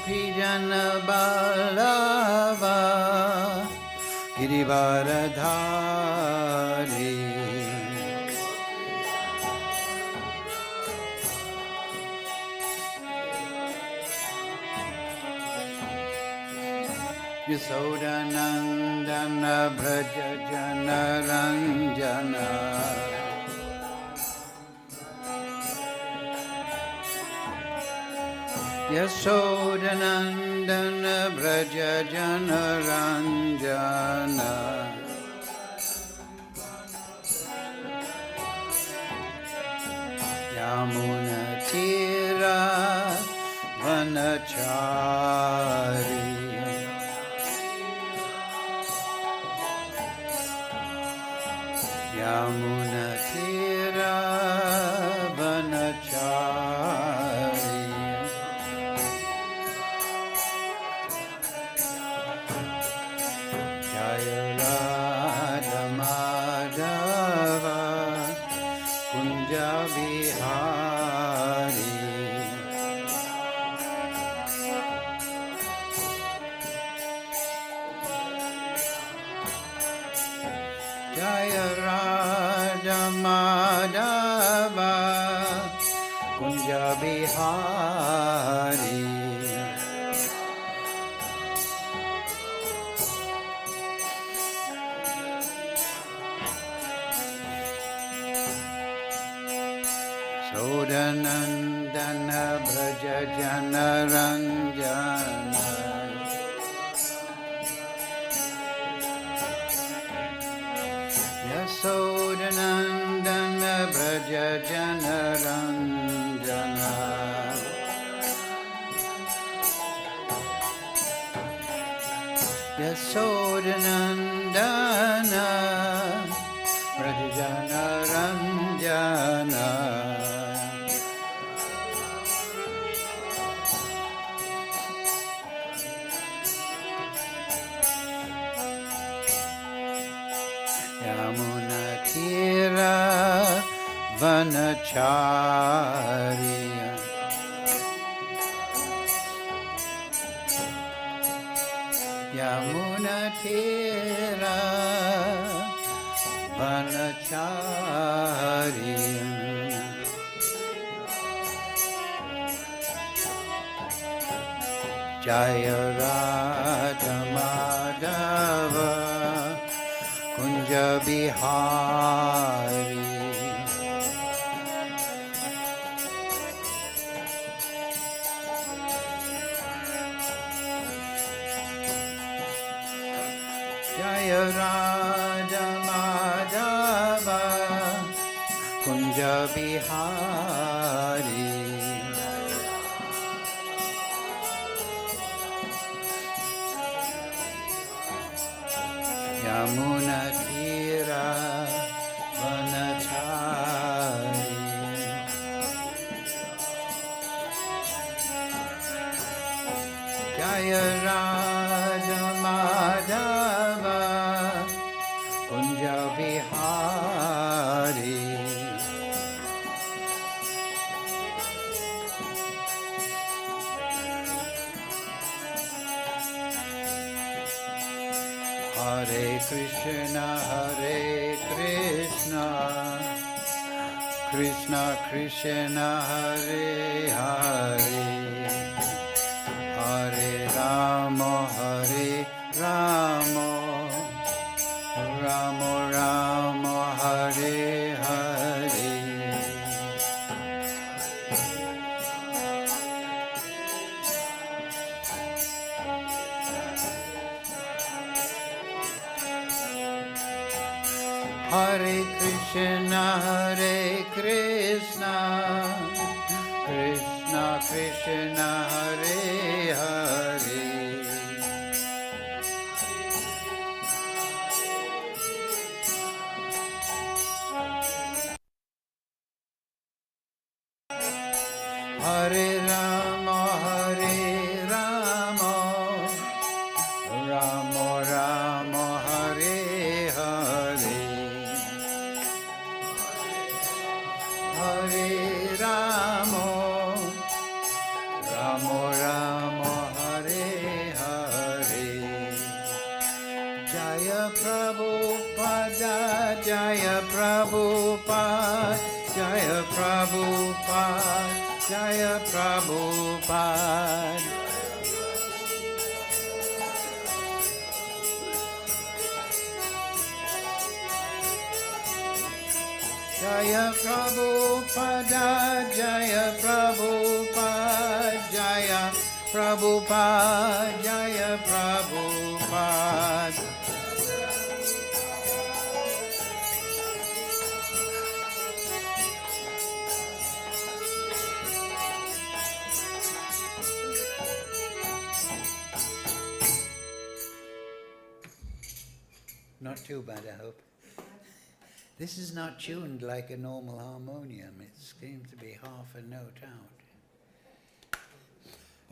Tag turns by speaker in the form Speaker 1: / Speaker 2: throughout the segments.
Speaker 1: Gopijana Ballava Girivaradhari Yasodanandana Braja Jana Ranjana Yasodanandana Braja Jana Ranjana Yamuna Tira Vanachari Yamuna Tira Vanachari Jaya Radha Madhava Kunja Vihari Jaya Radha Madhava Kunja Vihari Sodanandana Braja Jana Ranjana Yasodanandana Braja Jana Ranjana Yasodanandana Braja Jana Ranjana Yamuna Tira Vanachari Yamuna Tira Vanachari Jaya Radha Madhava Kunja Bihari Jaya Radha Madhava Kunja Bihari Yamuna Tira Vanachari Jaya Radha Madhava Kunja Bihari Hare Krishna, Krishna Krishna, Hare Hare, Hare Rama, Rama Rama, Hare Hare. Hare Krishna, Krishna Krishna, Hare Hare. Hare Rama, Rama Rama, Hare Hare. Hare Rama, Rama Rama, Jaya Prabhupada, Jaya Prabhupada, Jaya Prabhupada. Jaya Prabhupada, Jaya Prabhupada, Jaya Prabhupada, Jaya Prabhupada. Not too bad, I hope. This is not tuned like a normal harmonium. It seems to be half a note out.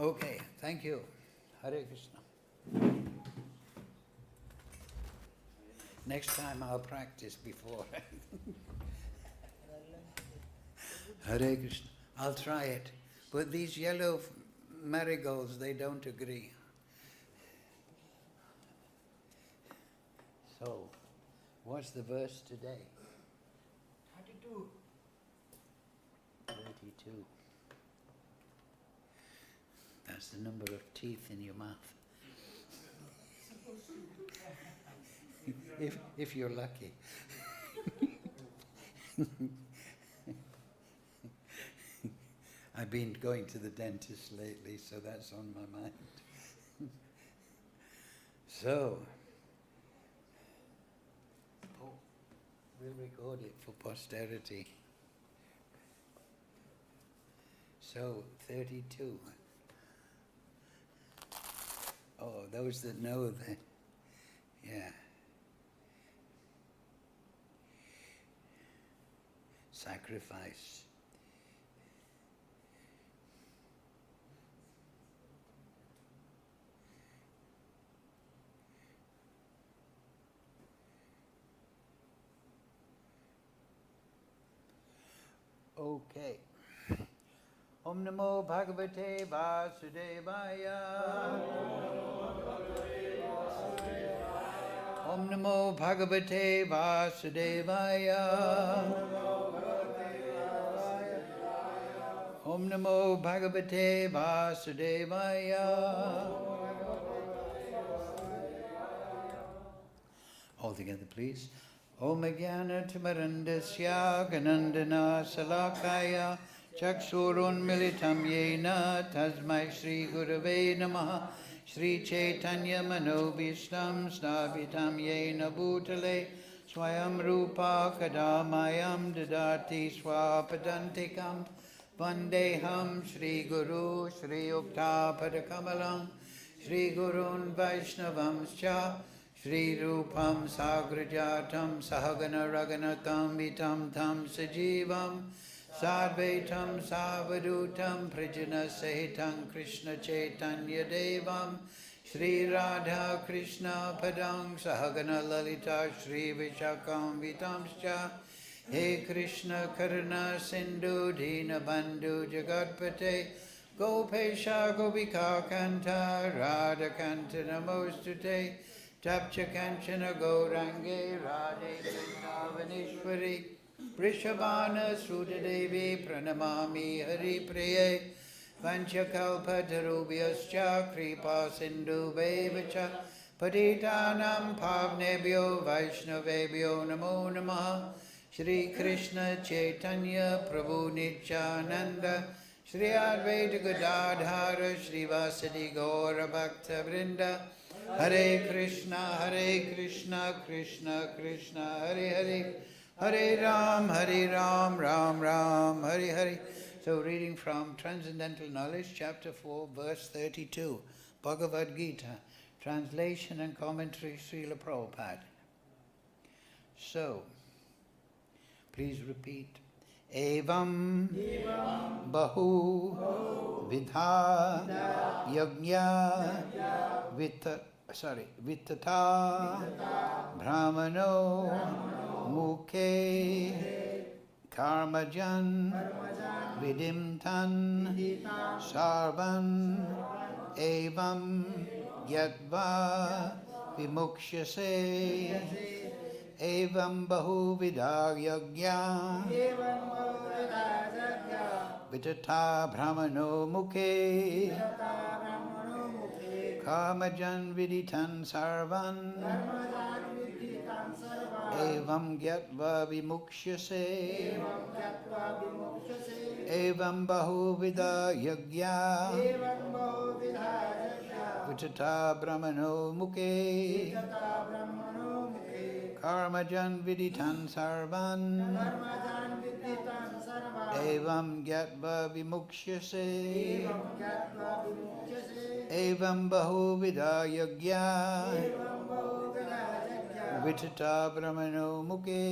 Speaker 1: Okay, thank you. Hare Krishna. Next time I'll practice before. Hare Krishna. I'll try it. But these yellow marigolds, they don't agree. So, what's the verse today?
Speaker 2: 32.
Speaker 1: 32. That's the number of teeth in your mouth. if you're lucky. I've been going to the dentist lately, so that's on my mind. So, we'll record it for posterity. So, 32. Oh, those that know that, yeah. Sacrifice. Okay. Om Namo Bhagavate Vasudevaya. Om Namo Bhagavate Vasudevaya. Om Namo Bhagavate Vasudevaya. All together, please. Om Jnana Timarandasya Ganandana Salakaya Chaksurun Militam Yena Tasmai Shri Gurave Namaha Shri Chaitanya Manobhishtam Snabitam Yena Bhutale Swayam Rupa Kadamayam Dadati Swapadantikam Vandeham Shri Guru Shri Ukta Padakamalam Shri Gurun Vaishnavamscha Shri Rupam Sagrajatam Sahagana Raganatam Vitam Tam Sajivam Sarvetam Savadutam Prajana Sahitam Krishna Chaitanya Devam Shri Radha Krishna Padang Sahagana Lalita Shri Vishakam Vitamscha He Krishna Karuna Sindhu Dina Bandhu Jagatpate Gopesha Gopika Kanta Radha Kanta Namostute Tapcha Kanchana Gaurange Radhe Vrindavaneshwari Vrishabhana Sudadevi Pranamami Hari Priye Vanchakalpatarubhyascha Kripa Sindhu Vevacha Patitanam Pavnebhyo Vaishnavebhyo Namo Namaha Shri Krishna Chaitanya Prabhu Nityananda Shri Advaita Gadadhara Shri Vasadi Gaura Bhakta Vrinda Hare Krishna, Krishna Krishna, Hare Hare, Hare Ram, Ram Ram, Hare Hare. So reading from Transcendental Knowledge, chapter 4, verse 32, Bhagavad Gita, translation and commentary, Srila Prabhupada. So, please repeat. Evam bahu-vidhā yajñā vitatā brahmaṇo mukhe karma-jān viddhi sarvān evam yajñā vimokṣyase evam bahu-vidhā yajñā
Speaker 2: evam bahu-vidhā yajñā
Speaker 1: vitatā brahmaṇo mukhe
Speaker 2: vitatā brahmaṇo mukhe
Speaker 1: karma-jān vidhitan sarvān
Speaker 2: karma-jān viddhi sarvān
Speaker 1: evaṁ yajñātvā vimokṣyase
Speaker 2: yajñātvā vimokṣyase
Speaker 1: evam bahu-vidhā yajñā
Speaker 2: evam bahu-vidhā yajñā
Speaker 1: vitatā brahmaṇo mukhe
Speaker 2: vitatā brahmaṇo mukhe
Speaker 1: karma-jān vidhitan sarvān
Speaker 2: karma-jān viddhi sarvān
Speaker 1: evaṁ yajñātvā vimokṣyase
Speaker 2: yajñātvā vimokṣyase
Speaker 1: evam bahu-vidhā yajñā
Speaker 2: evam bahu-vidhā yajñā
Speaker 1: vitatā brahmaṇo mukhe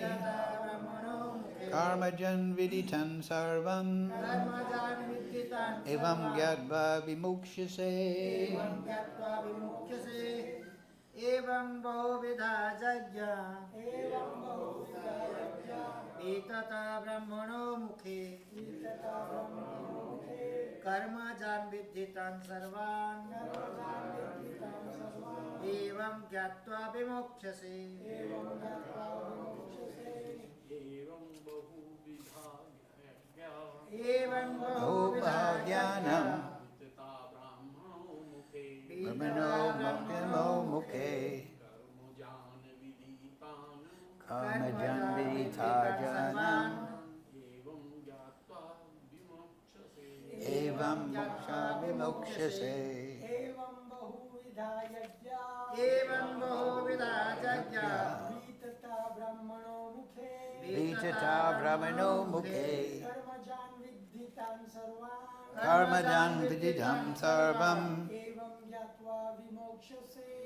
Speaker 2: vitatā brahmaṇo mukhe
Speaker 1: karma-jān vidhitan sarvān
Speaker 2: karma-jān viddhi
Speaker 1: evaṁ yajñātvā vimokṣyase
Speaker 2: yajñātvā vimokṣyase evam bahu-vidhā yajñā vitatā brahmaṇo mukhe karma-jān viddhi sarvān evam jñātvā vimokṣyase evam bahu-vidhā
Speaker 1: Bhāgyānam brahmaṇo mukhe karma-jān vidhitājanam evam vimokṣyase
Speaker 2: evam bahu-vidhā yajñā
Speaker 1: vitatā brahmaṇo mukhe
Speaker 2: karma-jān
Speaker 1: karma-jān vidhitam sarvam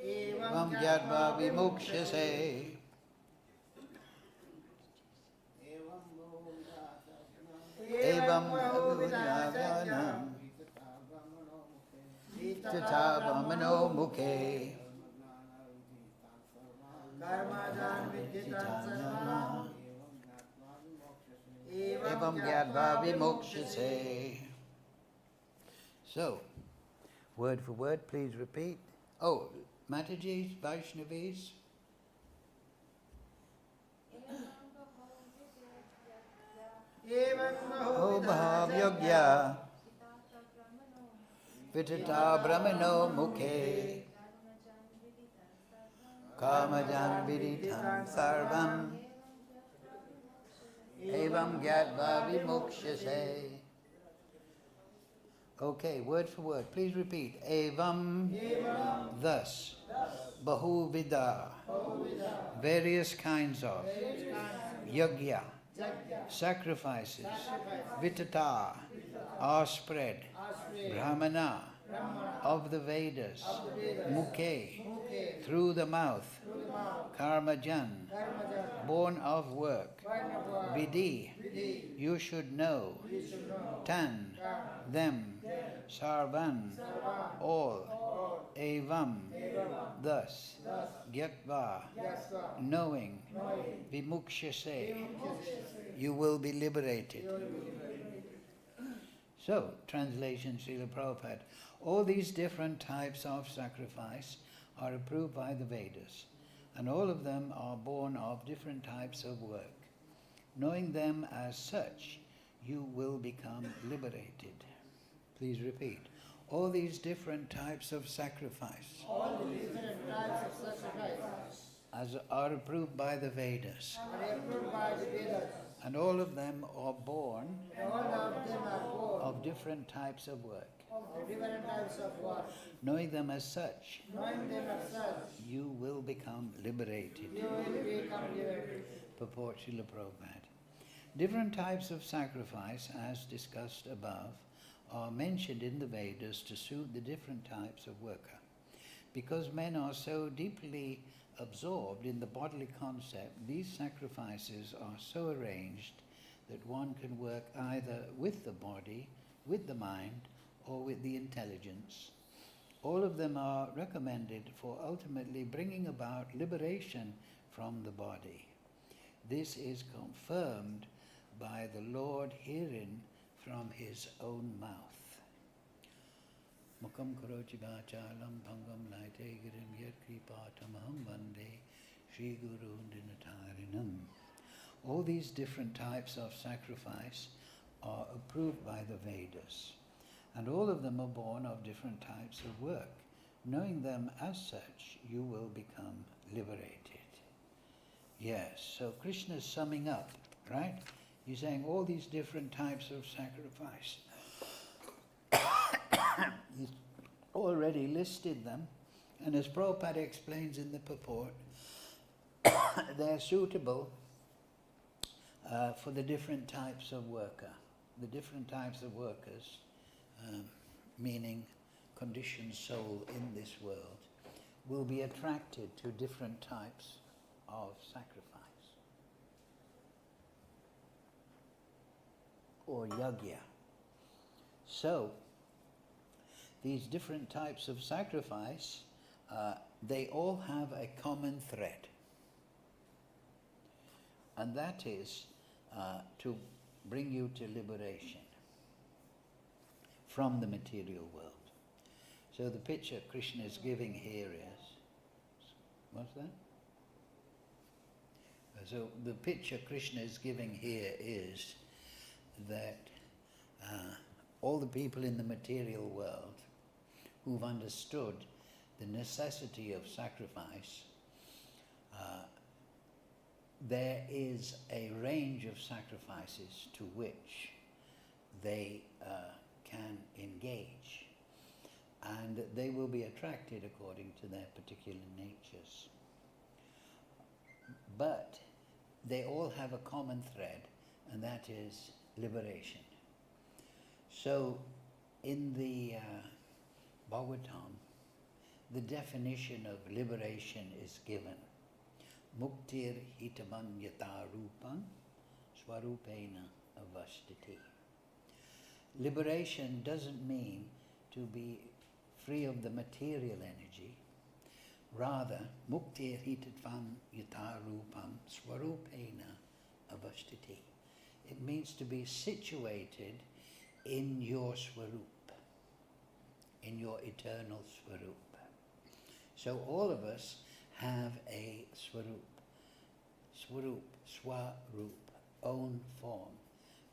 Speaker 1: evam yajñātvā vimokṣyase evam bahu-vidhājanam vitatā brahmaṇo mukhe
Speaker 2: karma-jān viddhi sarvān
Speaker 1: evam yajñātvā vimokṣyase. So, word for word, please repeat. Oh, Matajis, Vaishnavis.
Speaker 2: evam
Speaker 1: Oh,
Speaker 2: bahu-vidhā
Speaker 1: Bhav-yajñā vitatā brahmaṇo mukhe karma-jān vidhitam sarvam evam yajñātvā vimokṣyase. Okay, word for word. Please repeat. Evam, thus. Bahu-vidhā, various kinds of. Yajñā, sacrifices. Vitatā, are spread. Brahmaṇaḥ, of the Vedas. Mukhe, through the mouth. Karma-jān, born of work. Viddhi, you should know. Tan, them. Sarvān, all. Evam, thus. Jñātvā, knowing. Vimokṣyase, you will be liberated. So, translation, Srila Prabhupada. All these different types of sacrifice are approved by the Vedas, and all of them are born of different types of work. Knowing them as such, you will become liberated. Please repeat. All these different types of sacrifice
Speaker 2: all the different types of sacrifice
Speaker 1: as are approved by the Vedas,
Speaker 2: are approved by the Vedas,
Speaker 1: and all of them are born
Speaker 2: and all of them are born
Speaker 1: of different types of work.
Speaker 2: of different types of work.
Speaker 1: Knowing them as such,
Speaker 2: Knowing them as such,
Speaker 1: you will become liberated.
Speaker 2: you will become liberated.
Speaker 1: Purport Srila Prabhupada. Different types of sacrifice, as discussed above, are mentioned in the Vedas to suit the different types of worker. Because men are so deeply absorbed in the bodily concept, these sacrifices are so arranged that one can work either with the body, with the mind, or with the intelligence. All of them are recommended for ultimately bringing about liberation from the body. This is confirmed by the Lord herein from his own mouth. Mukam karochi vachalam bhangam laite girim yat kripatamaham vande Shri Guru Dinatarinam. All these different types of sacrifice are approved by the Vedas, and all of them are born of different types of work. Knowing them as such, you will become liberated. Yes, so Krishna is summing up, right? He's saying all these different types of sacrifice. He's already listed them, and as Prabhupada explains in the Purport, they're suitable for the different types of worker. The different types of workers, meaning conditioned soul in this world, will be attracted to different types of sacrifice, or yajñā. So, these different types of sacrifice, they all have a common thread, and that is to bring you to liberation from the material world. So the picture Krishna is giving here is, what's that? So the picture Krishna is giving here is that all the people in the material world who've understood the necessity of sacrifice, there is a range of sacrifices to which they can engage, and they will be attracted according to their particular natures. But they all have a common thread, and that is liberation. So in the Bhagavatam, the definition of liberation is given. Muktir hitavam yata rupam swarupena avashtiti. Liberation doesn't mean to be free of the material energy. Rather, muktir hitavam yata rupam swarupena avashtiti. It means to be situated in your swarup, in your eternal swarup. So all of us have a swarup, own form.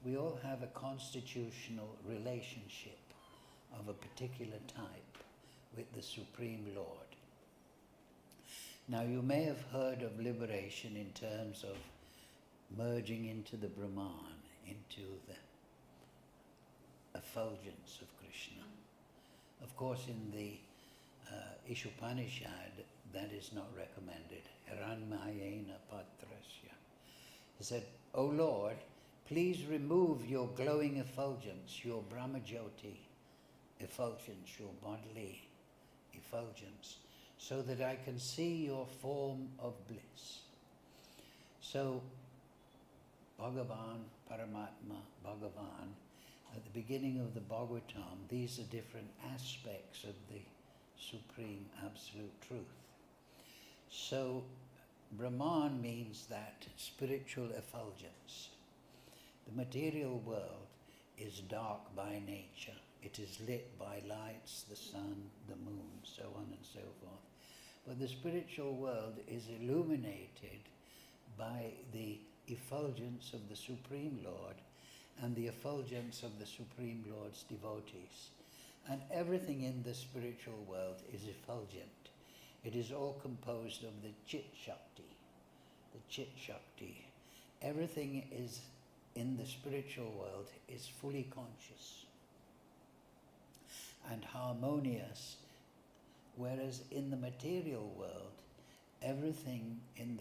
Speaker 1: We all have a constitutional relationship of a particular type with the Supreme Lord. Now you may have heard of liberation in terms of merging into the Brahman, into the effulgence of Krishna. Of course, in the Ishopanishad, that is not recommended. Hiranmayena patrasya. He said, O Lord, please remove your glowing effulgence, your brahmajyoti effulgence, your bodily effulgence, so that I can see your form of bliss. So, Bhagavan, Paramatma, Bhagavan, at the beginning of the Bhagavatam, these are different aspects of the Supreme Absolute Truth. So, Brahman means that spiritual effulgence. The material world is dark by nature. It is lit by lights, the sun, the moon, so on and so forth. But the spiritual world is illuminated by the effulgence of the Supreme Lord and the effulgence of the Supreme Lord's devotees. And everything in the spiritual world is effulgent. It is all composed of the Chit Shakti. The Chit Shakti. Everything is in the spiritual world is fully conscious and harmonious, whereas in the material world, everything in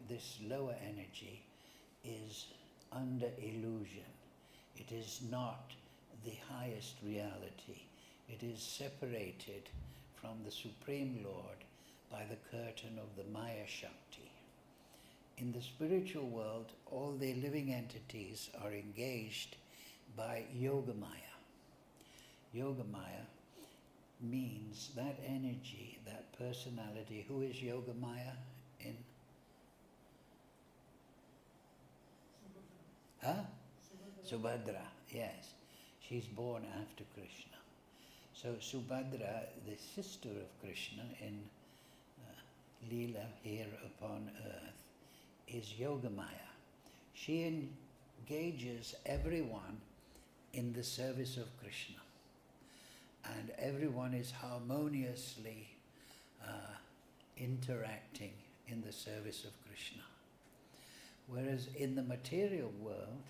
Speaker 1: this lower energy is under illusion. It is not the highest reality. It is separated from the Supreme Lord by the curtain of the Maya Shakti. In the spiritual world, all the living entities are engaged by Yogamaya. Yogamaya means that energy, that personality. Who is Yogamaya in? Huh? Subhadra, yes. She's born after Krishna. So Subhadra, the sister of Krishna in Leela here upon earth is Yogamaya. She engages everyone in the service of Krishna, and everyone is harmoniously interacting in the service of Krishna. Whereas in the material world,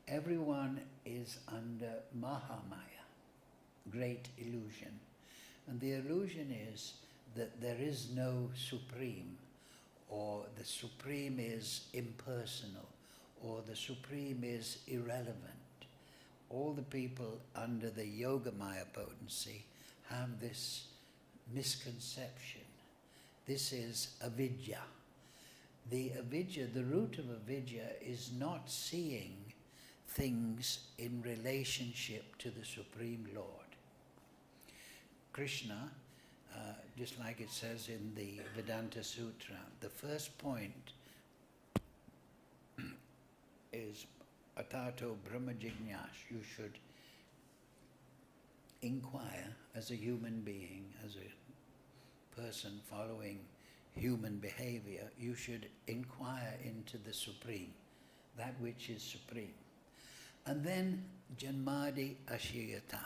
Speaker 1: everyone is under Mahamaya, great illusion. And the illusion is that there is no supreme, or the supreme is impersonal, or the supreme is irrelevant. All the people under the Yogamaya potency have this misconception. This is avidya. The avidya, the root of avidya, is not seeing things in relationship to the Supreme Lord. Krishna, just like it says in the Vedanta Sutra, the first point is atato brahma jñāḥ. You should inquire as a human being, as a person following human behavior, you should inquire into the Supreme, that which is supreme. And then janmadi ashiyata.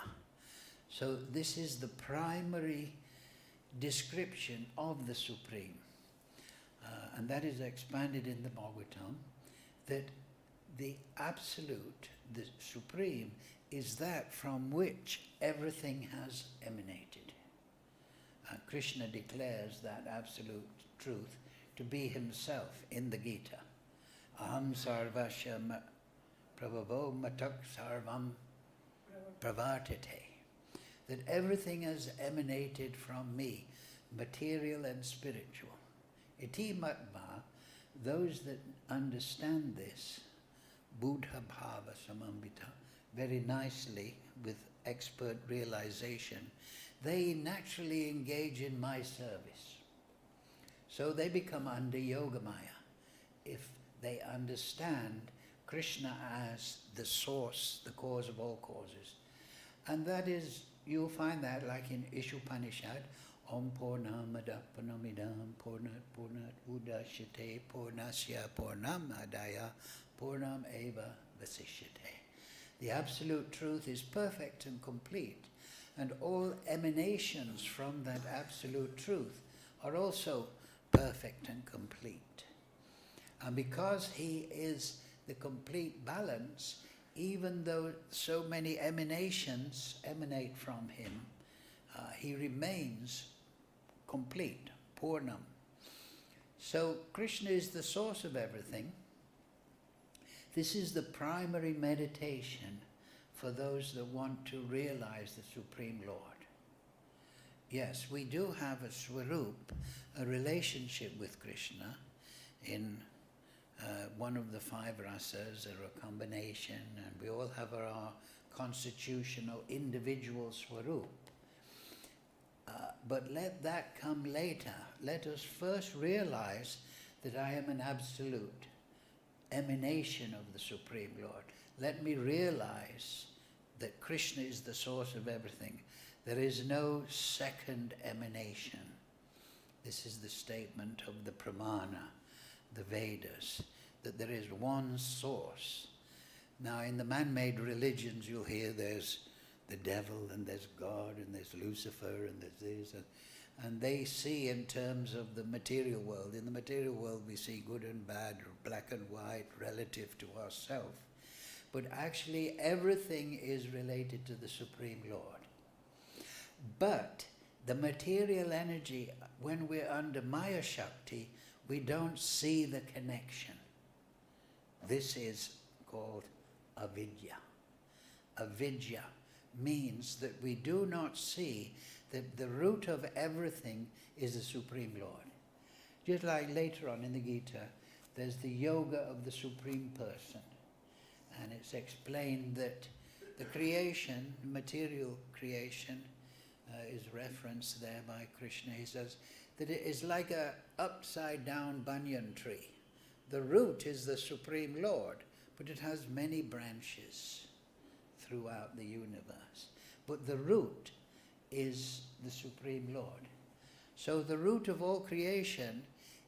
Speaker 1: So this is the primary description of the Supreme. And that is expanded in the Bhagavatam, that the Absolute, the Supreme, is that from which everything has emanated. Krishna declares that absolute truth to be himself in the Gita. Aham sarvasya prabhavo matak sarvam pravartate. That everything has emanated from me, material and spiritual. Iti matva, those that understand this, buddha bhava samambita, very nicely with expert realization, they naturally engage in my service. So they become under Yogamaya if they understand Krishna as the source, the cause of all causes. And that is, you'll find that like in Ishupanishad, Om Purnamada Purnamidam Purnat Purnat Udashyate Purnasya Purnamadaya Purnam Eva Vasishyate. The absolute truth is perfect and complete, and all emanations from that absolute truth are also perfect and complete. And because he is the complete balance, even though so many emanations emanate from him, he remains complete, Purnam. So Krishna is the source of everything. This is the primary meditation for those that want to realize the Supreme Lord. Yes, we do have a swarup, a relationship with Krishna in one of the five rasas, or a combination, and we all have our constitutional individual swarup. But let that come later. Let us first realize that I am an absolute emanation of the Supreme Lord. Let me realize that Krishna is the source of everything. There is no second emanation. This is the statement of the Pramana, the Vedas, that there is one source. Now in the man-made religions you'll hear there's the devil and there's God and there's Lucifer and there's this, and they see in terms of the material world. In the material world we see good and bad, or black and white, relative to ourselves. But actually everything is related to the Supreme Lord. But the material energy, when we're under Maya Shakti, we don't see the connection. This is called avidya. Avidya means that we do not see that the root of everything is the Supreme Lord. Just like later on in the Gita, there's the yoga of the Supreme Person. And it's explained that the creation, material creation, is referenced there by Krishna. He says that it is like a upside down banyan tree. The root is the Supreme Lord, but it has many branches throughout the universe. But the root is the Supreme Lord. So the root of all creation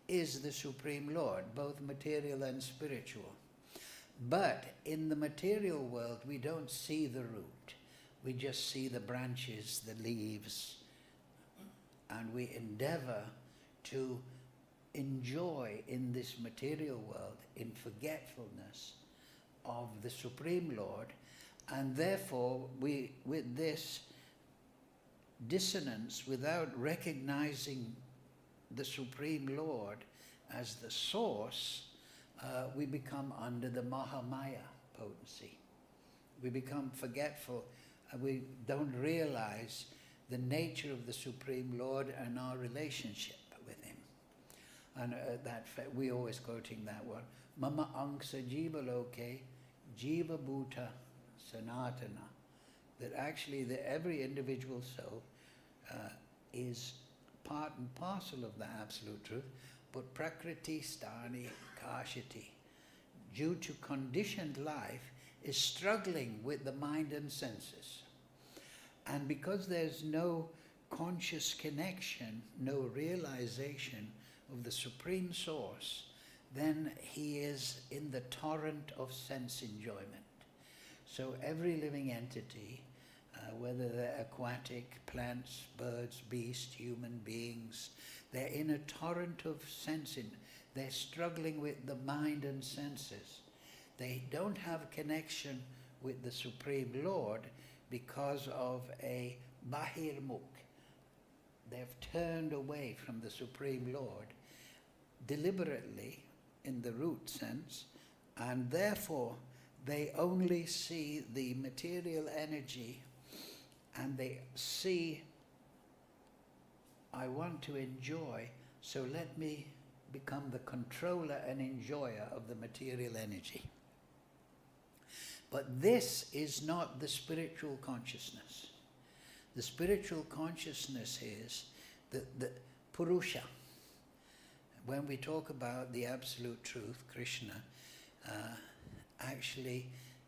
Speaker 1: is the Supreme Lord, both material and spiritual. But in the material world, we don't see the root. We just see the branches, the leaves, and we endeavor to enjoy in this material world in forgetfulness of the Supreme Lord, and therefore we, with this dissonance, without recognizing the Supreme Lord as the source, we become under the Mahamaya potency. We become forgetful, and we don't realize the nature of the Supreme Lord and our relationship with Him. And we always quoting that one. Mama angsa jiva loke, jiva bhuta sanatana. That actually every individual soul is part and parcel of the Absolute Truth, but prakriti stani kashiti, due to conditioned life, is struggling with the mind and senses. And because there's no conscious connection, no realization of the Supreme Source, then he is in the torrent of sense enjoyment. So every living entity, whether they're aquatic, plants, birds, beasts, human beings, they're in a torrent of sensing. They're struggling with the mind and senses. They don't have connection with the Supreme Lord because of a bahir-mukhe. They've turned away from the Supreme Lord deliberately in the root sense, and therefore they only see the material energy, and they see, I want to enjoy, so let me become the controller and enjoyer of the material energy. But this is not the spiritual consciousness. The spiritual consciousness is the Purusha. When we talk about the Absolute Truth, Krishna, actually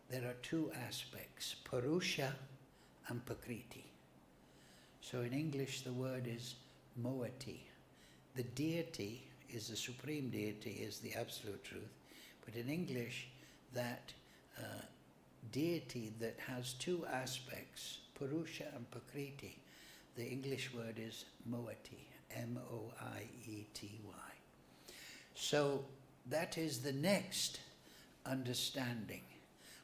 Speaker 1: there are two aspects, Purusha and Prakriti. So in English the word is moiety. The deity is the Supreme Deity, is the Absolute Truth. But in English, that deity that has two aspects, Purusha and Prakriti, the English word is moiety, M-O-I-E-T-Y. So that is the next understanding.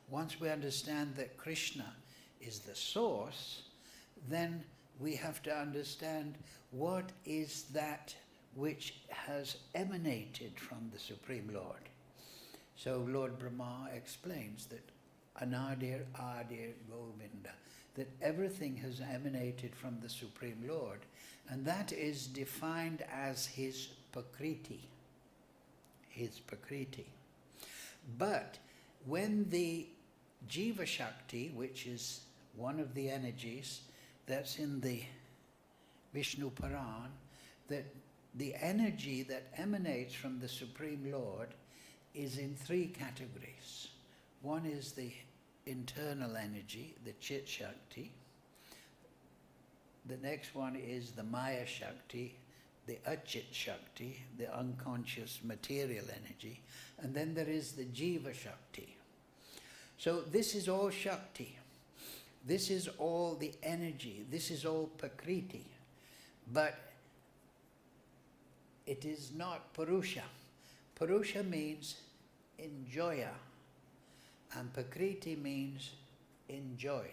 Speaker 1: Once we understand that Krishna is the source, then we have to understand what is that which has emanated from the Supreme Lord. So Lord Brahma explains that Anadir Adir Govinda, that everything has emanated from the Supreme Lord, and that is defined as his Prakriti. His Prakriti. But when the Jiva Shakti, which is one of the energies that's in the Vishnu Puran, that the energy that emanates from the Supreme Lord is in three categories. One is the internal energy, the Chit Shakti. The next one is the Maya Shakti, the Achit Shakti, the unconscious material energy. And then there is the Jiva Shakti. So this is all Shakti. This is all the energy. This is all Prakriti. But it is not Purusha. Purusha means enjoyer, and Prakriti means enjoyed.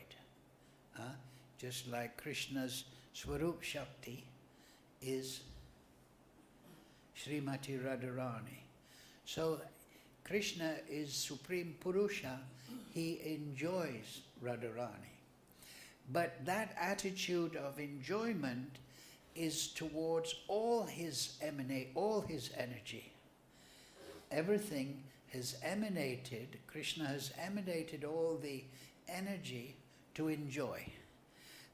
Speaker 1: Just like Krishna's Swarup Shakti is Srimati Radharani. So Krishna is Supreme Purusha, he enjoys Radharani. But that attitude of enjoyment is towards all his energy. Everything has emanated, Krishna has emanated all the energy to enjoy.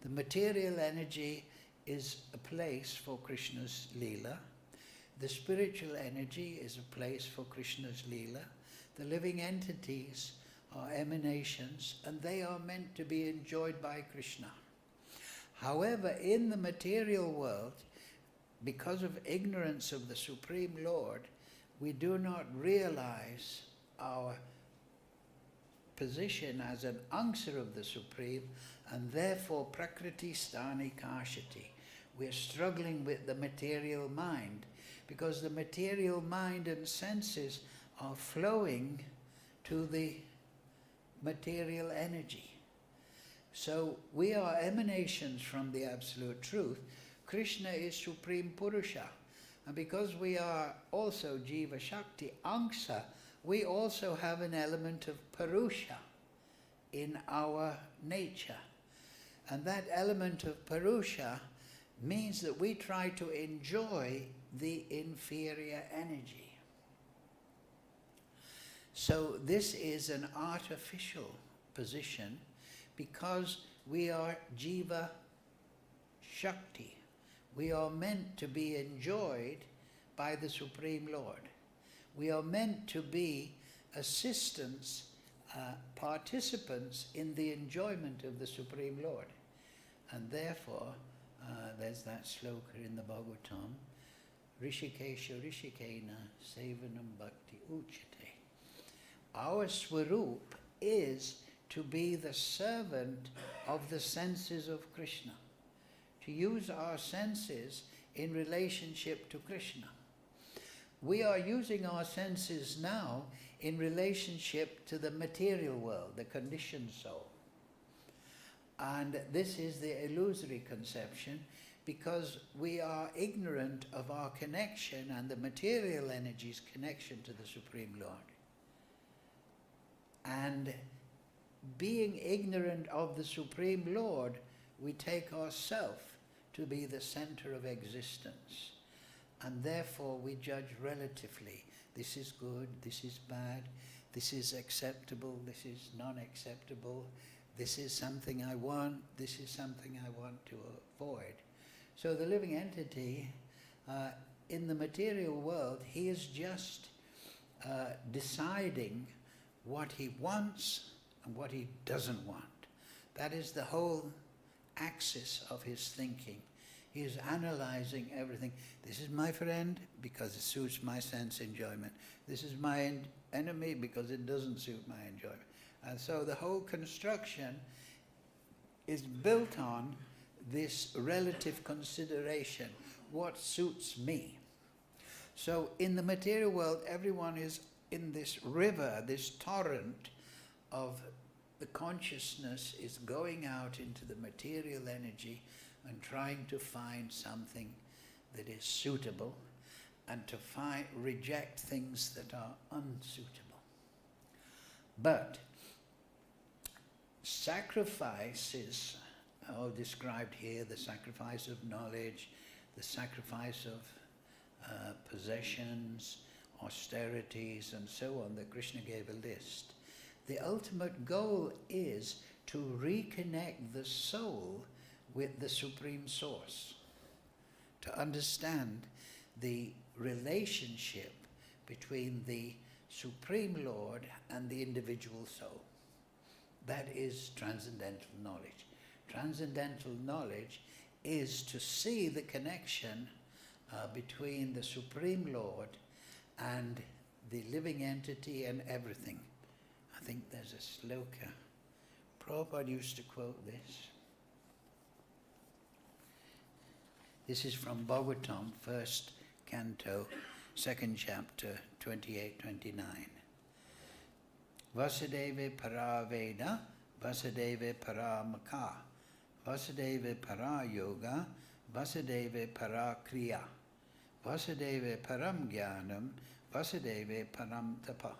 Speaker 1: The material energy is a place for Krishna's Leela. The spiritual energy is a place for Krishna's Leela. The living entities are emanations, and they are meant to be enjoyed by Krishna. However, in the material world, because of ignorance of the Supreme Lord, we do not realize our position as an answer of the Supreme, and therefore prakriti sthani kashati. We're struggling with the material mind, because the material mind and senses are flowing to the material energy. So we are emanations from the Absolute Truth. Krishna is Supreme Purusha. And because we are also Jiva Shakti, Angsa, we also have an element of Purusha in our nature. And that element of Purusha means that we try to enjoy the inferior energy. So this is an artificial position because we are Jiva Shakti. We are meant to be enjoyed by the Supreme Lord. We are meant to be assistants, participants in the enjoyment of the Supreme Lord. And therefore, there's that sloka in the Bhagavatam, Rishikesha Rishikena Sevanam Bhakti Uchate. Our Swarup is to be the servant of the senses of Krishna, to use our senses in relationship to Krishna. We are using our senses now in relationship to the material world, the conditioned soul. And this is the illusory conception, because we are ignorant of our connection and the material energy's connection to the Supreme Lord. And being ignorant of the Supreme Lord, we take ourself to be the center of existence. And therefore we judge relatively. This is good, this is bad, this is acceptable, this is non-acceptable, this is something I want, this is something I want to avoid. So the living entity, in the material world, he is just deciding what he wants and what he doesn't want. That is the whole axis of his thinking. He is analyzing everything. This is my friend because it suits my sense enjoyment. This is my enemy because it doesn't suit my enjoyment. And so the whole construction is built on this relative consideration. What suits me? So in the material world, everyone is in this river, this torrent of the consciousness is going out into the material energy and trying to find something that is suitable and to reject things that are unsuitable. But sacrifices are described here, the sacrifice of knowledge, the sacrifice of possessions, austerities, and so on, that Krishna gave a list. The ultimate goal is to reconnect the soul with the Supreme Source, to understand the relationship between the Supreme Lord and the individual soul. That is transcendental knowledge. Transcendental knowledge is to see the connection between the Supreme Lord and the living entity and everything. I think there's a sloka. Prabhupada used to quote this. This is from Bhagavatam, 1st canto, 2nd chapter, 28-29. Vasudeva para Veda, Vasudeva para mukhe, Vasudeva para yoga, Vasudeva para kriya, Vasudeva param jnanam, Vasudeva param tapa,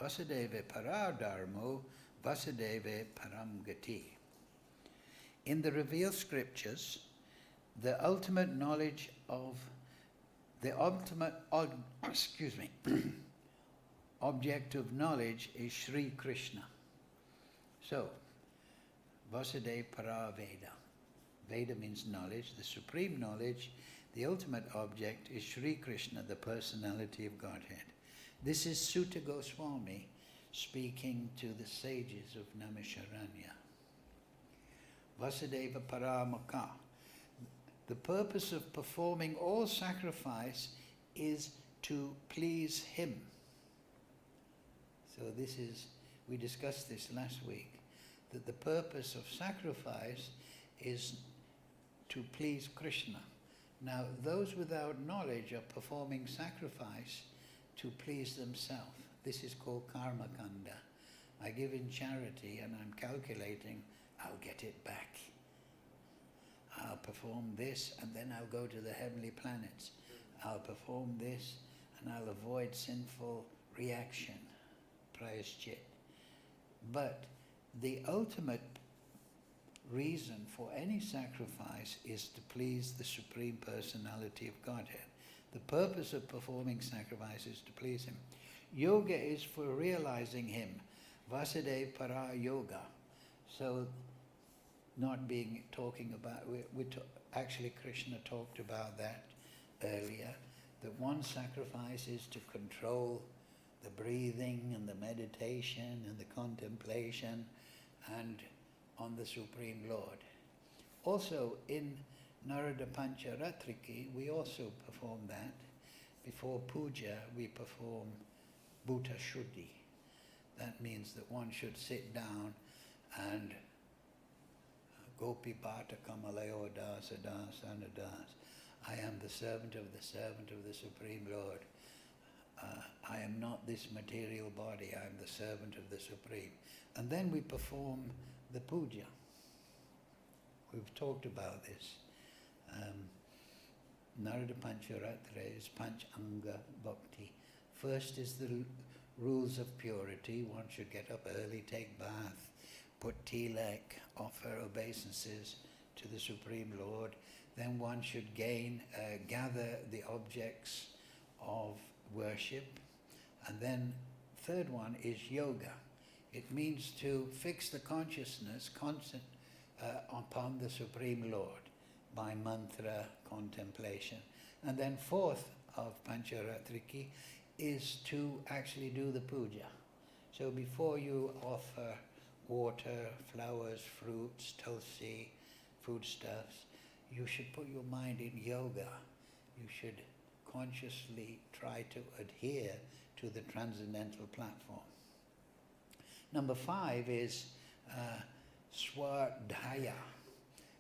Speaker 1: Vasudeva para dharmo, Vasudeva param gati. In the revealed scriptures, the ultimate knowledge of the ultimate object of knowledge is Sri Krishna. So, Vasudeva para Veda. Veda means knowledge, the supreme knowledge. The ultimate object is Sri Krishna, the personality of Godhead. This is Sutta Goswami speaking to the sages of Naimisharanya. Vasudeva para mukhe. the purpose of performing all sacrifice is to please him. So this is, we discussed this last week, that the purpose of sacrifice is to please Krishna. Now, those without knowledge are performing sacrifice to please themselves. This is called karma-kanda. I give in charity and I'm calculating, I'll get it back. I'll perform this and then I'll go to the heavenly planets. I'll perform this and I'll avoid sinful reaction, prayaschit. But the ultimate reason for any sacrifice is to please the Supreme Personality of Godhead. The purpose of performing sacrifice is to please him. Yoga is for realizing him. Vasudev para yoga. So, not being talking about, actually Krishna talked about that earlier, that one sacrifice is to control the breathing and the meditation and the contemplation and on the Supreme Lord. Also in Narada Pancharatriki we also perform that. Before puja we perform bhuta shuddhi. That means that one should sit down and Gopi Bhata Kamalayo Dasa Dasa Anadas. I am the servant of the Supreme Lord. I am not this material body, I am the servant of the Supreme. And then we perform the puja. We've talked about this. Narada Pancharatra is Panch Anga Bhakti. First is the rules of purity. One should get up early, take bath, put tilak, offer obeisances to the Supreme Lord. Then one should gather the objects of worship. And then third one is yoga. It means to fix the consciousness upon the Supreme Lord by mantra contemplation. And then fourth of Pancharatriki is to actually do the puja. So before you offer water, flowers, fruits, tulsi, foodstuffs, you should put your mind in yoga. You should consciously try to adhere to the transcendental platform. Number 5 is swadhyaya.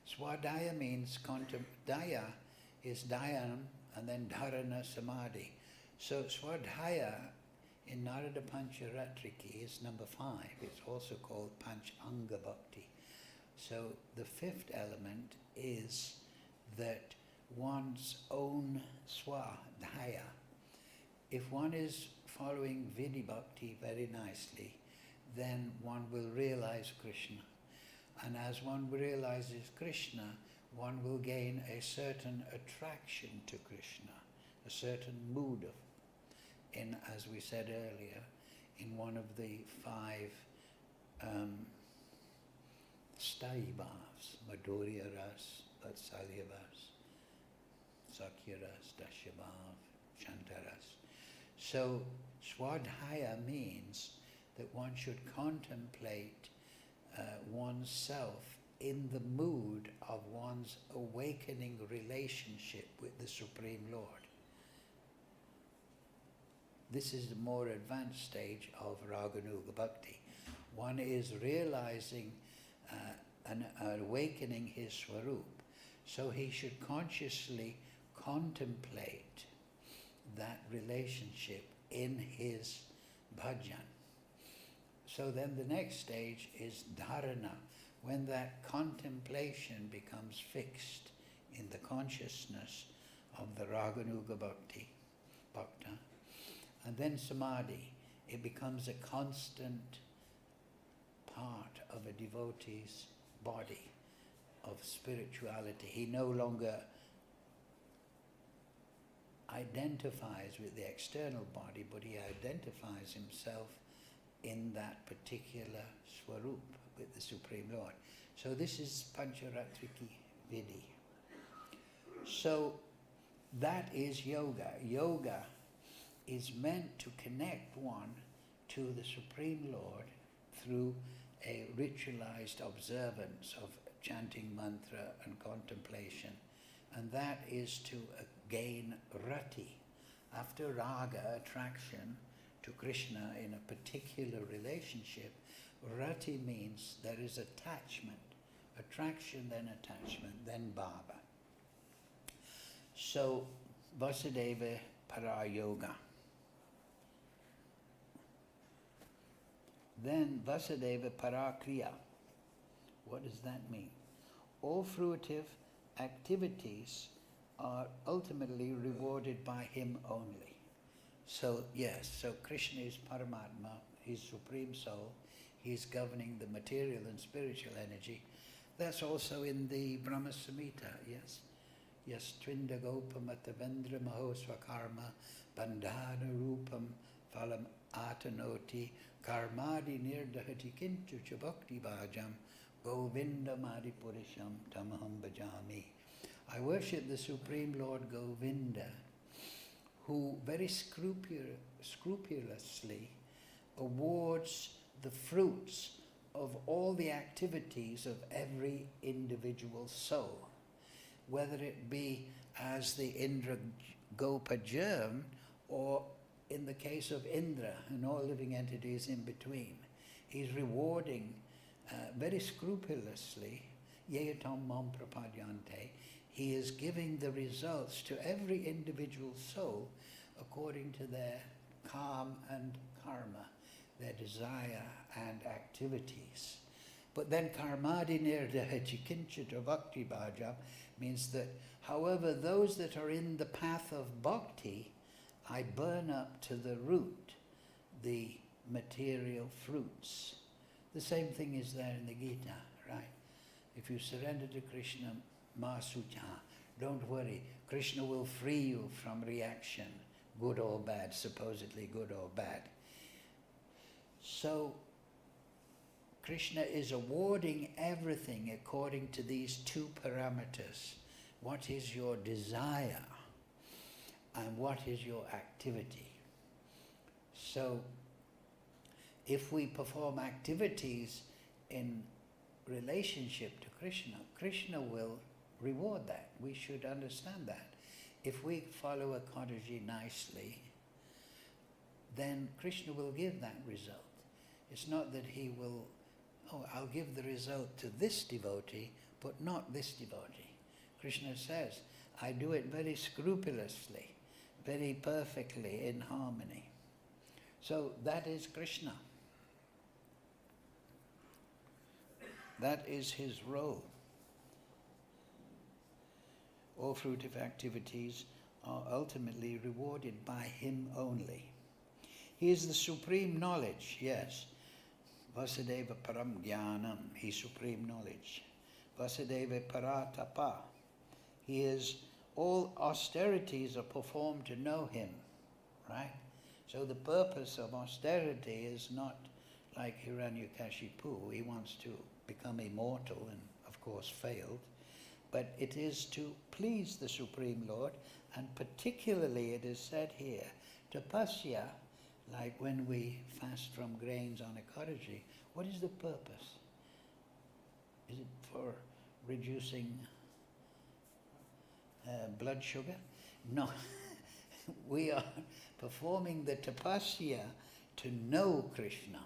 Speaker 1: Swadhyaya means daya is dhyana and then dharana samadhi. So swadhyaya in Narada Pancharatriki is number 5. It's also called Panch Anga Bhakti. So the 5th element is that one's own swadhyaya. If one is following viddhi bhakti very nicely, then one will realize Krishna. And as one realizes Krishna, one will gain a certain attraction to Krishna, a certain mood of, as we said earlier, in one of the 5 sthayi bhavs, Madhurya Ras, Vatsalya Ras, Sakya Ras, Dasya Bhav, Shanta Ras. So swadhyaya means that one should contemplate oneself in the mood of one's awakening relationship with the Supreme Lord. This is the more advanced stage of Raganuga Bhakti. One is realizing and awakening his swarup. So he should consciously contemplate that relationship in his bhajan. So then the next stage is dharana, when that contemplation becomes fixed in the consciousness of the Raganuga Bhakti, Bhakta. And then samadhi, it becomes a constant part of a devotee's body, of spirituality. He no longer identifies with the external body, but he identifies himself in that particular swarup with the Supreme Lord. So this is Pancharatriki Viddhi. So that is yoga. Yoga is meant to connect one to the Supreme Lord through a ritualized observance of chanting mantra and contemplation and that is to gain rati. After raga, attraction to Krishna in a particular relationship, rati means there is attachment. Attraction, then attachment, then bhava. So, Vasudeva para yoga. Then Vasudeva para kriya. What does that mean? All fruitive activities are ultimately rewarded by him only. So yes, so Krishna is Paramatma, he's Supreme Soul, he's governing the material and spiritual energy. That's also in the Brahma Samhita, yes? Yes, Tvinda Gopamata Vendra Mahosvakarma Bandhana Rupam Phalam Atanoti Karmadi Nirdahati Kintu Chabakti Bhajam Govinda Madipurisham Tamaham Bhajami. I worship the Supreme Lord Govinda, who very scrupulously awards the fruits of all the activities of every individual soul, whether it be as the Indra Gopa germ, or in the case of Indra and all living entities in between. He's rewarding very scrupulously, yeyatam mam prapadyante. He is giving the results to every individual soul according to their karma and karma, their desire and activities. But then karmadi nirdahati kinchita bhakti bhajam means that, however, those that are in the path of bhakti, I burn up to the root the material fruits. The same thing is there in the Gita, right? If you surrender to Krishna, ma sujha, don't worry, Krishna will free you from reaction, good or bad, supposedly good or bad. So, Krishna is awarding everything according to these two parameters. What is your desire and what is your activity? So, if we perform activities in relationship to Krishna, Krishna will reward that. We should understand that. If we follow a Kadaji nicely, then Krishna will give that result. It's not that he will, I'll give the result to this devotee, but not this devotee. Krishna says, I do it very scrupulously, very perfectly in harmony. So that is Krishna. That is his role. All fruitive activities are ultimately rewarded by him only. He is the supreme knowledge, yes. Vasudeva param jnanam, he is supreme knowledge. Vasudeva paratapa, he is, all austerities are performed to know him, right? So the purpose of austerity is not like Hiranyakashipu, he wants to become immortal and of course failed, but it is to please the Supreme Lord, and particularly it is said here, tapasya, like when we fast from grains on Ekadashi, what is the purpose? Is it for reducing blood sugar? No. We are performing the tapasya to know Krishna.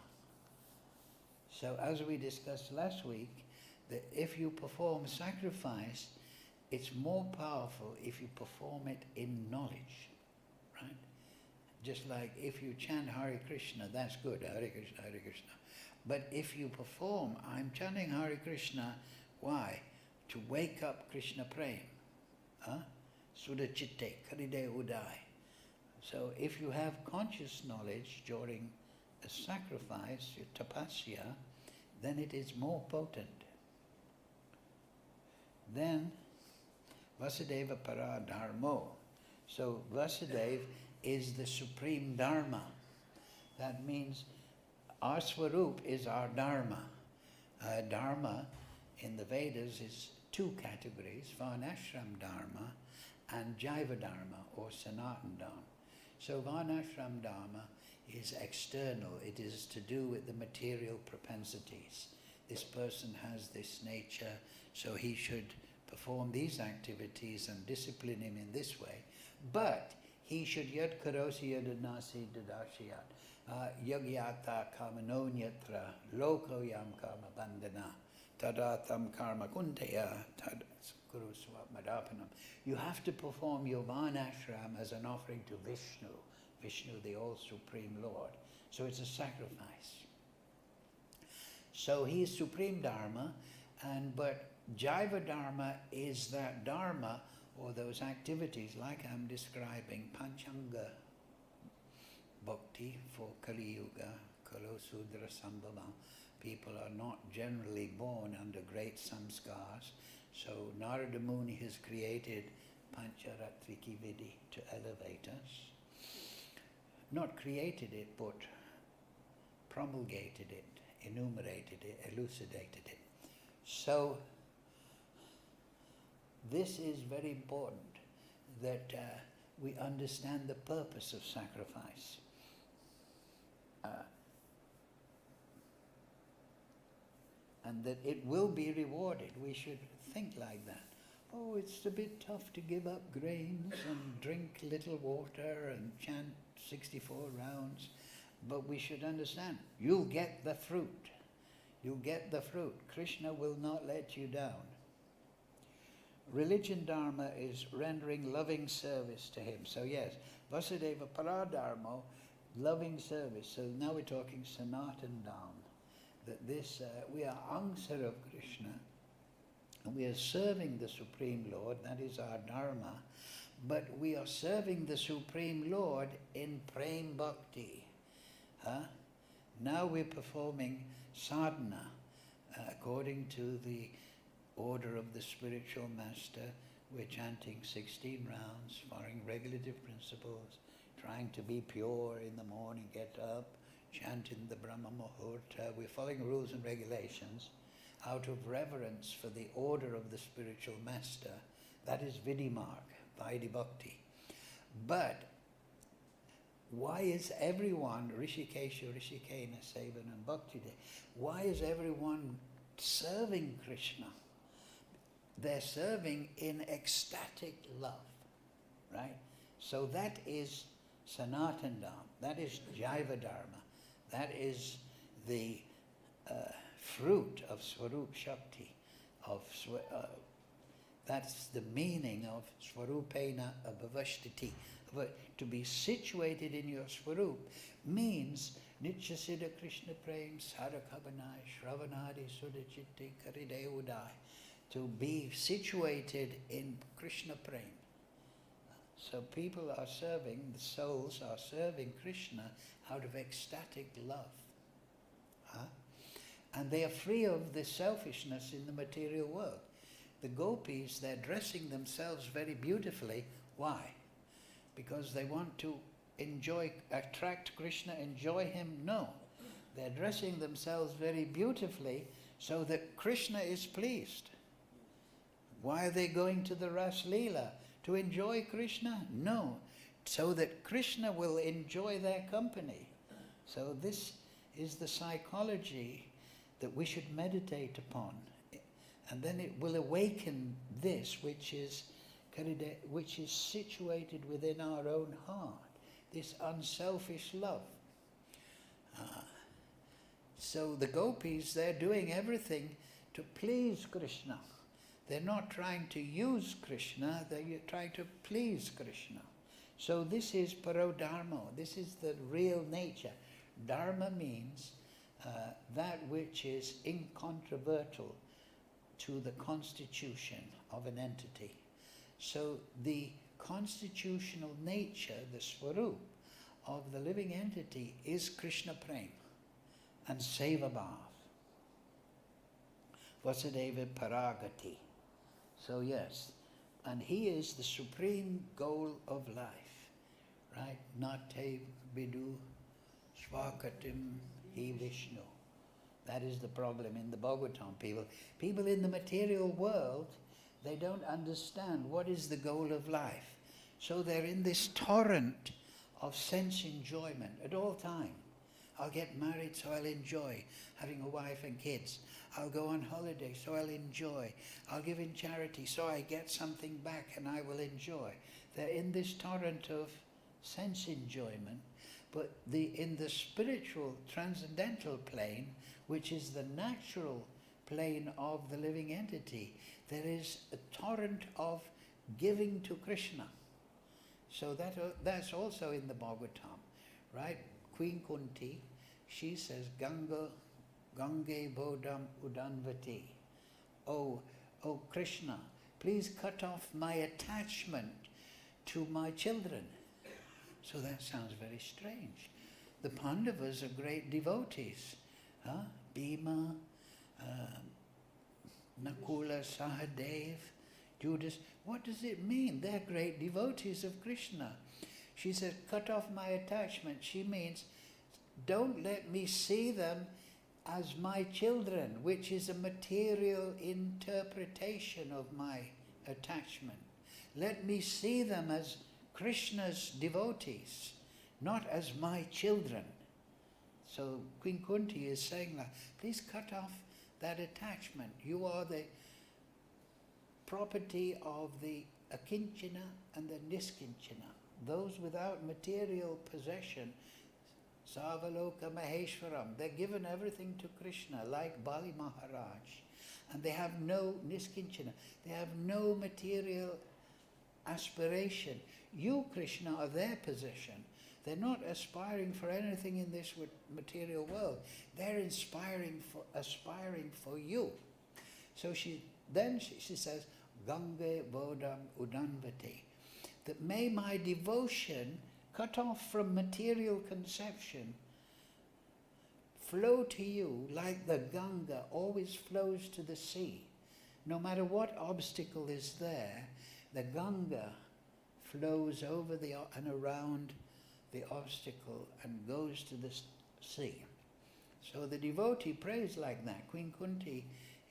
Speaker 1: So as we discussed last week, that if you perform sacrifice, it's more powerful if you perform it in knowledge, right? Just like if you chant Hare Krishna, that's good, Hare Krishna, Hare Krishna. But if you perform, I'm chanting Hare Krishna, why? To wake up Krishna Prem. Sudachitte, Karide Udai. So if you have conscious knowledge during a sacrifice, your tapasya, then it is more potent. Then Vasudeva para dharmo. So Vasudeva is the supreme dharma. That means our swarup is our dharma. Dharma in the Vedas is two categories, varnashram dharma and jaiva dharma or sanatan dharma. So varnashram dharma is external, it is to do with the material propensities. This person has this nature, so he should perform these activities and discipline him in this way, but he should yad karosi yadanasi dadashiyat yagyata kamanonyatra loko yam karma bandhana tadatam karma kunteya tad guru swamadapana. You have to perform your varnashram as an offering to Vishnu, the all supreme Lord. So it's a sacrifice. So he is supreme dharma, but Jaiva dharma is that dharma or those activities like I'm describing, Panchanga bhakti for Kali Yuga, Kalosudra Sambhava. People are not generally born under great samskars, so Narada Muni has created Pancharatriki Viddhi to elevate us. Not created it, but promulgated it, enumerated it, elucidated it. So this is very important, that we understand the purpose of sacrifice. And that it will be rewarded. We should think like that. Oh, it's a bit tough to give up grains and drink little water and chant 64 rounds. But we should understand, you'll get the fruit. You'll get the fruit. Krishna will not let you down. Religion dharma is rendering loving service to him. So yes, Vasudeva Paradharmo, loving service. So now we're talking Sanatan Dham. That this, we are Angsar of Krishna, and we are serving the Supreme Lord, that is our dharma, but we are serving the Supreme Lord in Prem Bhakti. Now we're performing sadhana according to the order of the spiritual master. We're chanting 16 rounds, following regulative principles, trying to be pure in the morning, get up, chant in the Brahma Muhurta. We're following rules and regulations out of reverence for the order of the spiritual master. That is Viddhi Marg, Vaidhi Bhakti. But why is everyone, Rishikesha, Rishikena, Sevan and Bhakti, why is everyone serving Krishna? They're serving in ecstatic love, right? So that is Sanatan Dham, that is Jaiva Dharma. That is the fruit of Swarup Shakti, that's the meaning of Swarupena Abhavashtiti. To be situated in your Swarup means Nitya Siddha Krishna Prem Sarakhavanai Shravanadi Sudachitti Karideudai. To be situated in Krishna Prem. So people are serving, the souls are serving Krishna out of ecstatic love. And they are free of the selfishness in the material world. The gopis, they're dressing themselves very beautifully. Why? Because they want to attract Krishna, enjoy him? No. They're dressing themselves very beautifully so that Krishna is pleased. Why are they going to the Ras Leela? To enjoy Krishna? No. So that Krishna will enjoy their company. So this is the psychology that we should meditate upon. And then it will awaken this which is situated within our own heart, this unselfish love. So the gopis, they're doing everything to please Krishna. They're not trying to use Krishna, they're trying to please Krishna. So this is parodharma, this is the real nature. Dharma means that which is incontrovertible to the constitution of an entity. So the constitutional nature, the swarup of the living entity is Krishna Prem and Seva Bhav. Vasudeva Paragati. So yes, and he is the supreme goal of life, right? Nate Bidu Svakatim He Vishnu. That is the problem in the Bhagavatam. People in the material world, they don't understand what is the goal of life. So they're in this torrent of sense enjoyment at all time. I'll get married so I'll enjoy having a wife and kids. I'll go on holiday so I'll enjoy. I'll give in charity so I get something back and I will enjoy. They're in this torrent of sense enjoyment, but in the spiritual transcendental plane, which is the natural plane of the living entity, there is a torrent of giving to Krishna. So that's also in the Bhagavatam, right? Queen Kunti, she says, Gange bodam udanvati. Oh Krishna, please cut off my attachment to my children. So that sounds very strange. The Pandavas are great devotees. Bhima, Nakula, Sahadev, Judas. What does it mean? They're great devotees of Krishna. She says, cut off my attachment. She means, don't let me see them as my children, which is a material interpretation of my attachment. Let me see them as Krishna's devotees, not as my children. So Queen Kunti is saying that, please cut off that attachment. You are the property of the akinchana and the niskinchana, those without material possession. Sarvaloka Maheshwaram, they're given everything to Krishna, like Bali Maharaj. And they have no niskinchana, they have no material aspiration. You, Krishna, are their possession. They're not aspiring for anything in this material world. They're aspiring for you. So she says, Gange bodam udanvati, that may my devotion, cut off from material conception, flow to you like the Ganga always flows to the sea. No matter what obstacle is there, the Ganga flows over and around the obstacle and goes to the sea. So the devotee prays like that. Queen Kunti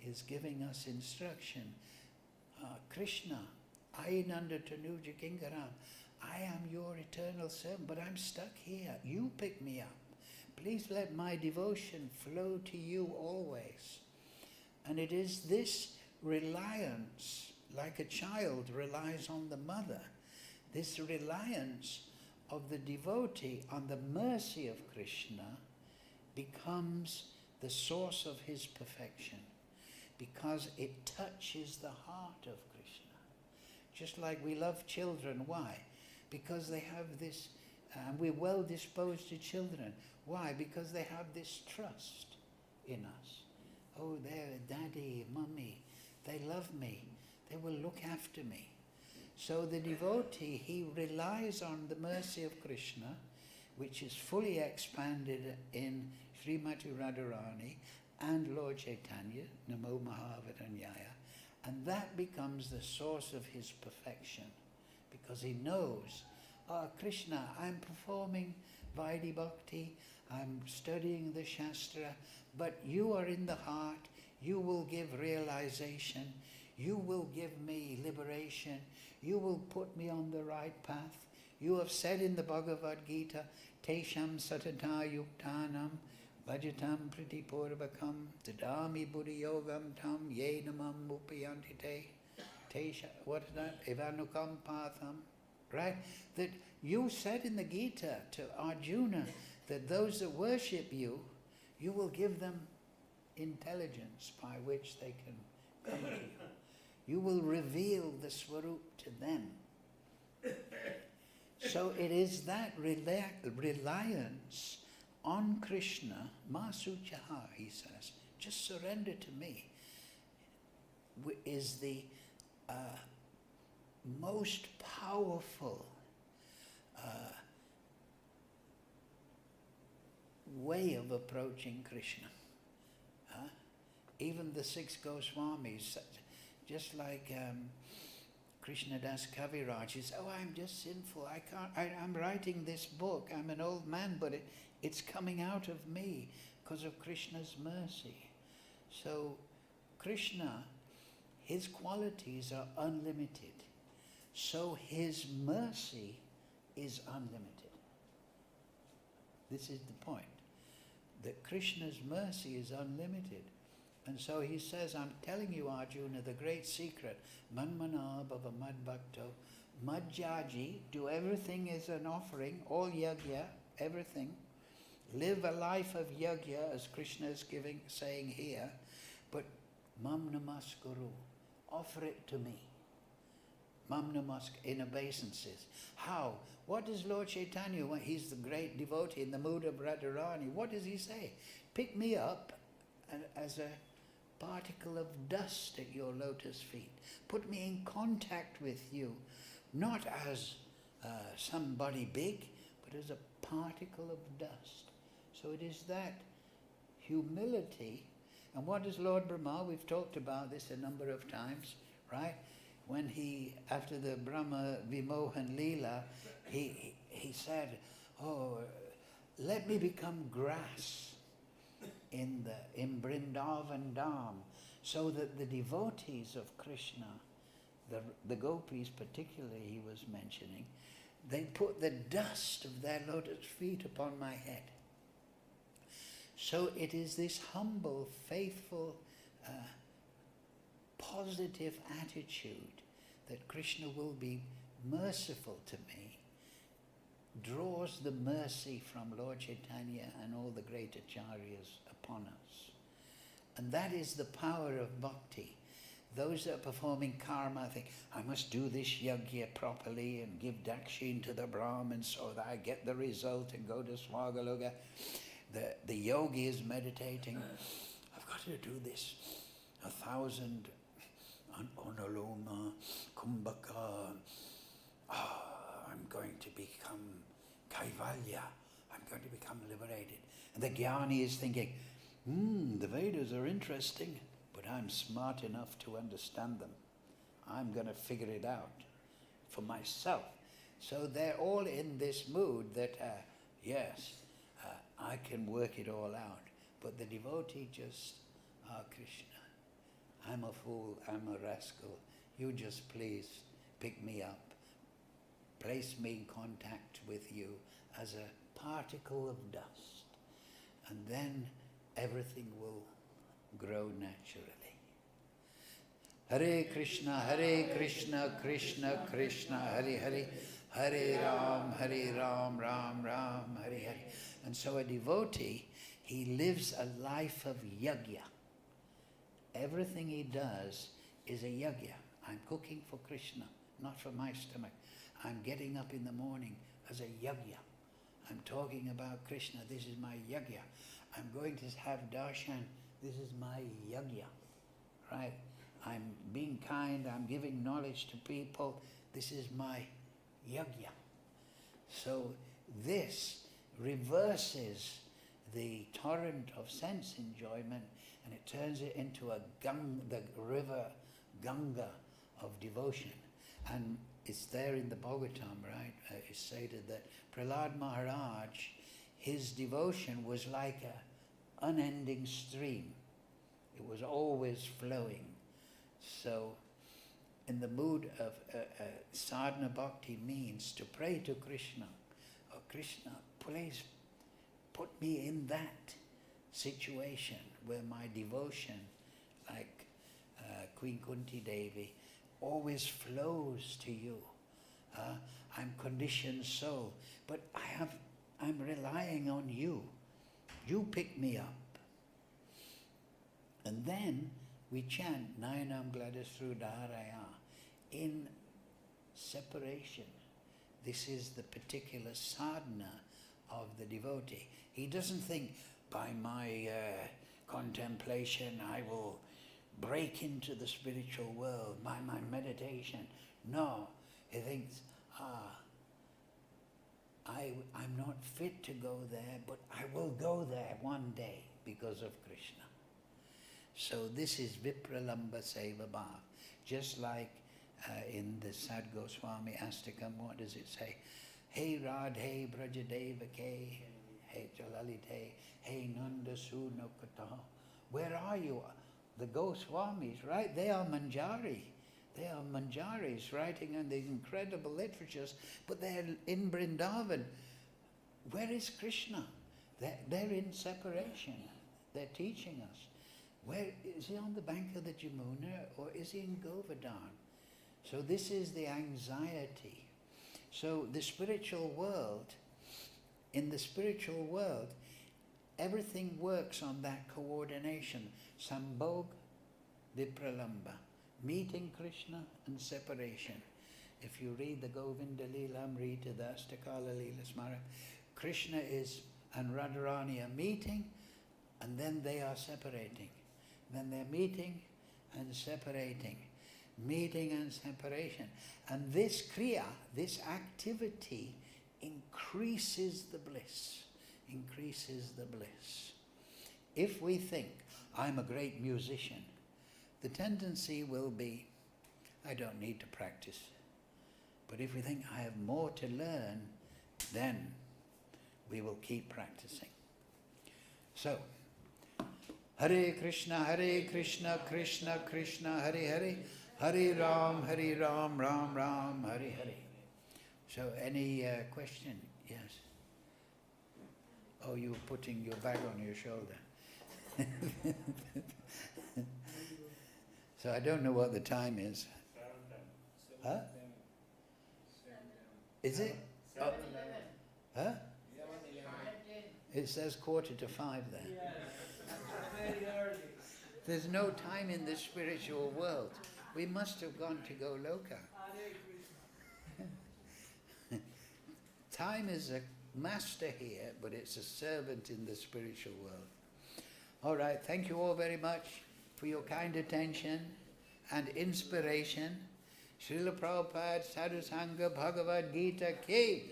Speaker 1: is giving us instruction. Krishna, Ainanda Tanuja Kingaram, I am your eternal servant, but I'm stuck here. You pick me up. Please let my devotion flow to you always. And it is this reliance, like a child relies on the mother, this reliance of the devotee on the mercy of Krishna becomes the source of his perfection, because it touches the heart of Krishna. Just like we love children. Why? Because they have this, we're well disposed to children. Why? Because they have this trust in us. Oh, they're daddy, mummy, they love me, they will look after me. So the devotee, he relies on the mercy of Krishna, which is fully expanded in Srimati Radharani and Lord Chaitanya, Namo Mahavadanyaya, and that becomes the source of his perfection, because he knows, Krishna, I'm performing Vaidhi Bhakti, I'm studying the Shastra, but you are in the heart, you will give realization, you will give me liberation, you will put me on the right path. You have said in the Bhagavad Gita, Tesham satata yuktanam bhajatam pratipurvakam tadami buddhi yogam tam yenamam upayantite tesha, what is that? Evanukam patham. Right? That you said in the Gita to Arjuna that those that worship you, you will give them intelligence by which they can come to you. You will reveal the Swarup to them. So it is that reliance on Krishna, Masuchaha, he says, just surrender to me, is the most powerful way of approaching Krishna. Even the 6 Goswamis, just like Krishnadas Kaviraj, he says, I'm just sinful, I'm writing this book, I'm an old man, but it's coming out of me because of Krishna's mercy. So Krishna, his qualities are unlimited. So his mercy is unlimited. This is the point. that Krishna's mercy is unlimited. And so he says, I'm telling you, Arjuna, the great secret, manmana bhava madbhakto, madhyaji, do everything as an offering, all yajñā, everything. Live a life of yajñā, as Krishna is saying here, but mam namaskuru, offer it to me. Mam namask, in obeisances. How? What does Lord Chaitanya, when he's the great devotee in the mood of Radharani, what does he say? Pick me up as a particle of dust at your lotus feet. Put me in contact with you, not as somebody big, but as a particle of dust. So it is that humility. And what does Lord Brahma, we've talked about this a number of times, right? When he, after the Brahma Vimohan Leela, he said, oh, let me become grass in Vrindavan Dham, so that the devotees of Krishna, the gopis particularly he was mentioning, they put the dust of their lotus feet upon my head. So it is this humble, faithful, positive attitude that Krishna will be merciful to me, draws the mercy from Lord Chaitanya and all the great acharyas upon us. And that is the power of bhakti. Those that are performing karma think, I must do this yajñā properly and give dakshin to the Brahmin so that I get the result and go to Swagaluga. The yogi is meditating, I've got to do this 1,000 Onaloma, Kumbhaka, I'm going to become Kaivalya, I'm going to become liberated. And the jnani is thinking, the Vedas are interesting, but I'm smart enough to understand them. I'm going to figure it out for myself. So they're all in this mood that, yes, I can work it all out. But the devotee just, Krishna, I'm a fool, I'm a rascal. You just please pick me up. Place me in contact with you as a particle of dust. And then everything will grow naturally. Hare Krishna, Krishna Krishna, Hare Hare, Hare Ram, Ram Ram, Hare Hare. And so a devotee, he lives a life of yajñā. Everything he does is a yajñā. I'm cooking for Krishna, not for my stomach. I'm getting up in the morning as a yajñā. I'm talking about Krishna, this is my yajñā. I'm going to have darshan, this is my yajñā, right? I'm being kind, I'm giving knowledge to people, this is my yajñā. So this reverses the torrent of sense enjoyment and it turns it into the river Ganga of devotion. And it's there in the Bhagavatam, right? It's stated that Prahlad Maharaj, his devotion was like an unending stream. It was always flowing. So in the mood of sadhana bhakti means to pray to Krishna. Oh Krishna, please put me in that situation where my devotion, like Queen Kunti Devi, always flows to you. I'm conditioned soul, but I'm relying on you. You pick me up. And then we chant Nayanam Gladasru Dharaya in separation. This is the particular sadhana of the devotee. He doesn't think, by my contemplation I will break into the spiritual world, by my meditation. No, he thinks, I'm not fit to go there, but I will go there one day because of Krishna. So this is Vipralamba Seva Bhav. Just like in the Sad Goswami Astakam, what does it say? Hey Radhe Brajadevake, Hey Jalalite, Hey Nanda Sunokata. Where are you? The Goswamis, right? They are Manjari. They are Manjaris writing on these incredible literatures, but they're in Vrindavan. Where is Krishna? They're in separation. They're teaching us. Where is he, on the bank of the Jamuna, or is he in Govardhan? So this is the anxiety. So the spiritual world, in the spiritual world, everything works on that coordination. Sambhog vipralamba, meeting Krishna and separation. If you read the Govinda Leela Amrita, the Astakala Leela Smara, Krishna and Radharani are meeting, and then they are separating. Then they're meeting and separating. Meeting and separation. And this kriya, this activity, increases the bliss. Increases the bliss. If we think, I'm a great musician, the tendency will be, I don't need to practice. But if we think, I have more to learn, then we will keep practicing. So, Hare Krishna, Krishna Krishna, Hare Hare, Hare Ram, Ram Ram, Hare Hare. So, any question? Yes. Oh, you were putting your bag on your shoulder. So I don't know what the time is. Huh? Is it? Oh. Huh? It says 4:45 there.
Speaker 2: Very early.
Speaker 1: There's no time in the spiritual world. We must have gone to Goloka. Time is a master here, but it's a servant in the spiritual world. All right, thank you all very much for your kind attention and inspiration. Srila Prabhupada Sadhu Sangha Bhagavad Gita Ki.